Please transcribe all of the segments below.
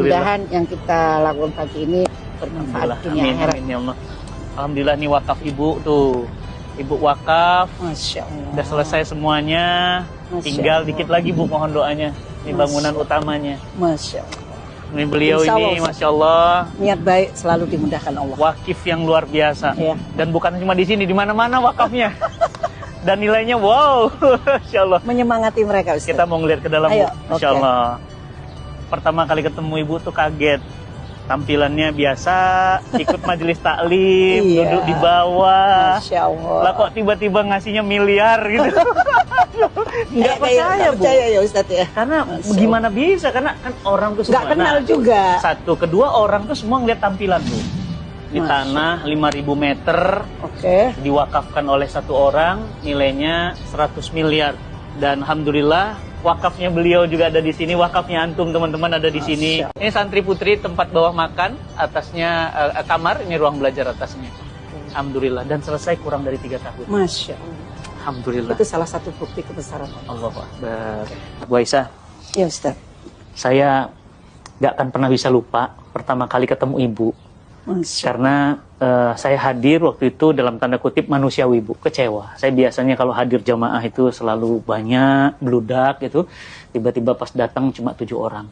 mudah-mudahan yang kita lakukan pagi ini bermanfaat dunia akhirat. Amin ya Allah. Alhamdulillah nih wakaf Ibu tuh. Ibu wakaf. Masya Allah. Udah selesai semuanya. Tinggal dikit lagi Bu, mohon doanya. Ini bangunan utamanya. Masya Allah. Ini beliau ini, Masya Allah. Niat baik selalu dimudahkan Allah. Wakif yang luar biasa. Ya. Dan bukan cuma di sini, di mana-mana wakafnya. Dan nilainya wow, Masya Allah. Menyemangati mereka, Ustaz. Kita mau ngeliat ke dalam, Ayo, Bu. Masya Allah. Pertama kali ketemu Ibu tuh kaget. Tampilannya biasa, ikut majelis taklim, duduk di bawah. Masya Allah. Lah kok tiba-tiba ngasihnya miliar gitu. Nggak percaya, Bu. Percaya ya Ustaz ya. Karena gimana bisa? Karena kan orang tuh semua. Nggak kenal juga. Satu, kedua orang tuh semua ngeliat tampilan, Bu. Di tanah 5.000 meter, diwakafkan oleh satu orang, nilainya 100 miliar. Dan alhamdulillah wakafnya beliau juga ada di sini, wakafnya antum teman-teman ada di sini. Ini santri putri, tempat bawah makan, atasnya kamar, ini ruang belajar atasnya. Alhamdulillah, dan selesai kurang dari 3 tahun. Masya Allah. Alhamdulillah. Itu salah satu bukti kebesaran Allah. Allahu Akbar. Bu Aisyah, Ya Ustaz. saya gak akan pernah bisa lupa pertama kali ketemu Ibu. Karena saya hadir waktu itu dalam tanda kutip manusiawi, Bu, kecewa. Saya biasanya kalau hadir jamaah itu selalu banyak, bludak gitu. Tiba-tiba pas datang cuma 7 orang.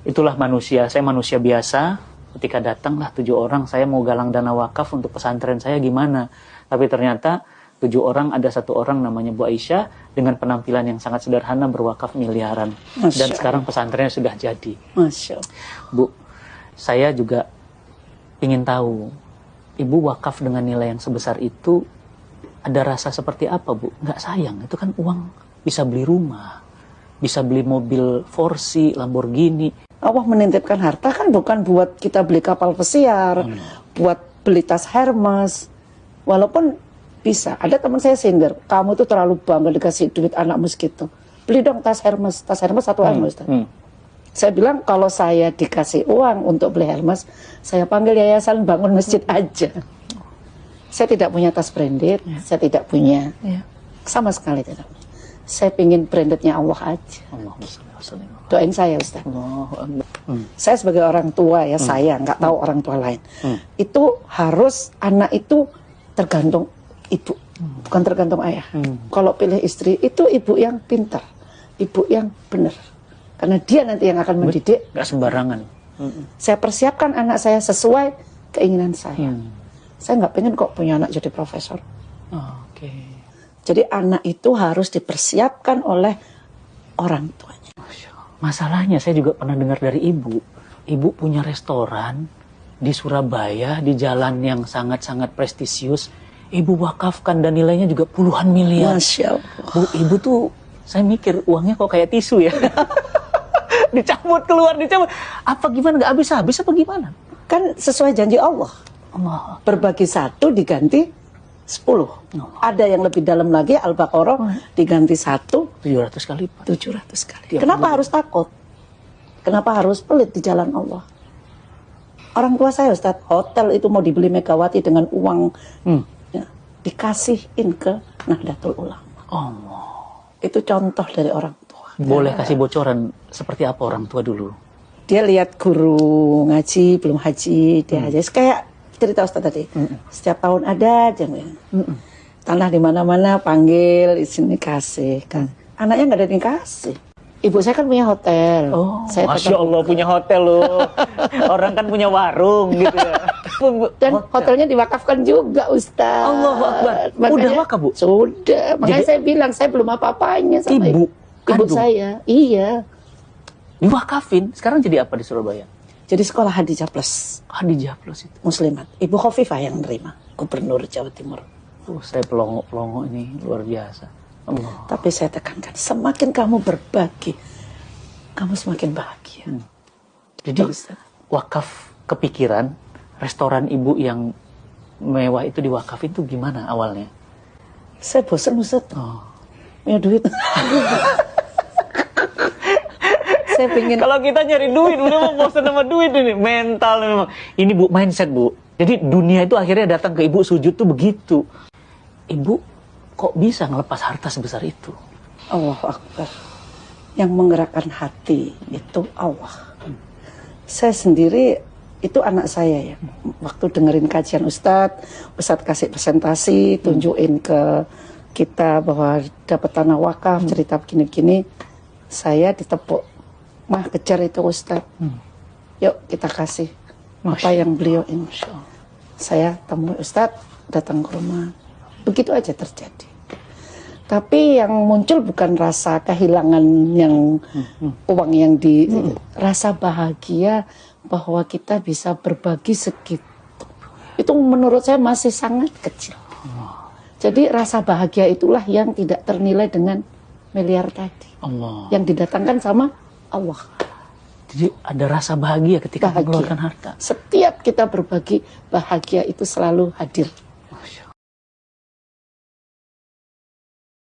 Itulah manusia, saya manusia biasa. Ketika datanglah 7 orang, saya mau galang dana wakaf untuk pesantren saya gimana. Tapi ternyata 7 orang, ada 1 orang namanya Bu Aisyah dengan penampilan yang sangat sederhana berwakaf miliaran. Dan sekarang pesantrennya sudah jadi. Masya Allah. Bu, saya juga ingin tahu, Ibu wakaf dengan nilai yang sebesar itu, ada rasa seperti apa, Bu? Nggak sayang, itu kan uang bisa beli rumah, bisa beli mobil Forsi, Lamborghini. Allah menitipkan harta kan bukan buat kita beli kapal pesiar, buat beli tas Hermes. Walaupun bisa, ada teman saya sindir, kamu tuh terlalu bangga dikasih duit anakmu segitu. Beli dong tas Hermes 1 M, Ustaz. Saya bilang kalau saya dikasih uang untuk beli Hermes, saya panggil yayasan bangun masjid aja. Saya tidak punya tas branded, saya tidak punya, sama sekali tidak. Saya pingin brandednya Allah aja. Doain saya, Ustaz. Saya sebagai orang tua ya, saya nggak tahu orang tua lain. Itu harus anak itu tergantung ibu, bukan tergantung ayah. Kalau pilih istri itu ibu yang pintar, ibu yang benar. Karena dia nanti yang akan mendidik. Gak sembarangan. Saya persiapkan anak saya sesuai keinginan saya. Saya nggak pengen kok punya anak jadi profesor. Jadi anak itu harus dipersiapkan oleh orang tuanya. Masalahnya saya juga pernah dengar dari Ibu. Ibu punya restoran di Surabaya, di jalan yang sangat-sangat prestisius. Ibu wakafkan dan nilainya juga puluhan miliar. Masya Allah. Bu, Ibu tuh, saya mikir uangnya kok kayak tisu ya. Dicabut keluar, dicabut. Apa gimana, nggak habis-habis apa gimana? Kan sesuai janji Allah. Berbagi 1 diganti 10. Ada yang lebih dalam lagi, Al-Baqarah diganti 1 700 kali. 700 kali. Kenapa harus takut? Kenapa harus pelit di jalan Allah? Orang tua saya, Ustaz, hotel itu mau dibeli Megawati dengan uang ya, dikasihin ke Nahdlatul Ulama. Itu contoh dari orang tua. Boleh kasih bocoran seperti apa orang tua dulu? Dia lihat guru ngaji, belum haji, dia haji. Kayak cerita Ustaz tadi. Setiap tahun ada aja. Tanah di mana-mana panggil, di sini kasih. Anaknya nggak ada yang kasih. Ibu saya kan punya hotel. Masya Allah punya hotel loh. Orang kan punya warung gitu ya. Dan hotelnya diwakafkan juga, Ustaz. Allahu Akbar. Udah wakaf, Bu? Sudah. Makanya saya bilang, saya belum apa-apanya sama ibu saya. Iya. Diwakafin. Sekarang jadi apa di Surabaya? Jadi sekolah Hadijah Plus. Hadijah Plus itu? Muslimat. Ibu Khofifah yang menerima. Gubernur Jawa Timur. Saya pelongo-pelongo ini luar biasa. Allah. Tapi saya tekankan, semakin kamu berbagi, kamu semakin bahagia. Jadi wakaf kepikiran, restoran Ibu yang mewah itu diwakafin itu gimana awalnya? Saya bosan, Ustaz. Punya duit. Saya pengen. Kalau kita nyari duit, udah mau bosan sama duit ini. Mental memang. Ini Bu, mindset Bu. Jadi dunia itu akhirnya datang ke Ibu sujud tuh begitu. Ibu kok bisa ngelepas harta sebesar itu? Allahu Akbar. Yang menggerakkan hati itu Allah. Saya sendiri itu anak saya ya. Waktu dengerin kajian Ustadz kasih presentasi, tunjukin ke kita bahwa dapat tanah wakaf, cerita begini-begini, saya ditepuk, mah kejar itu Ustadz. Yuk kita kasih apa yang beliau ini. Saya temui Ustadz, datang ke rumah. Begitu aja terjadi. Tapi yang muncul bukan rasa kehilangan yang uang yang rasa bahagia bahwa kita bisa berbagi segitu. Itu menurut saya masih sangat kecil. Jadi rasa bahagia itulah yang tidak ternilai dengan miliar tadi. Yang didatangkan sama Allah. Jadi ada rasa bahagia ketika mengeluarkan harta. Setiap kita berbagi, bahagia itu selalu hadir.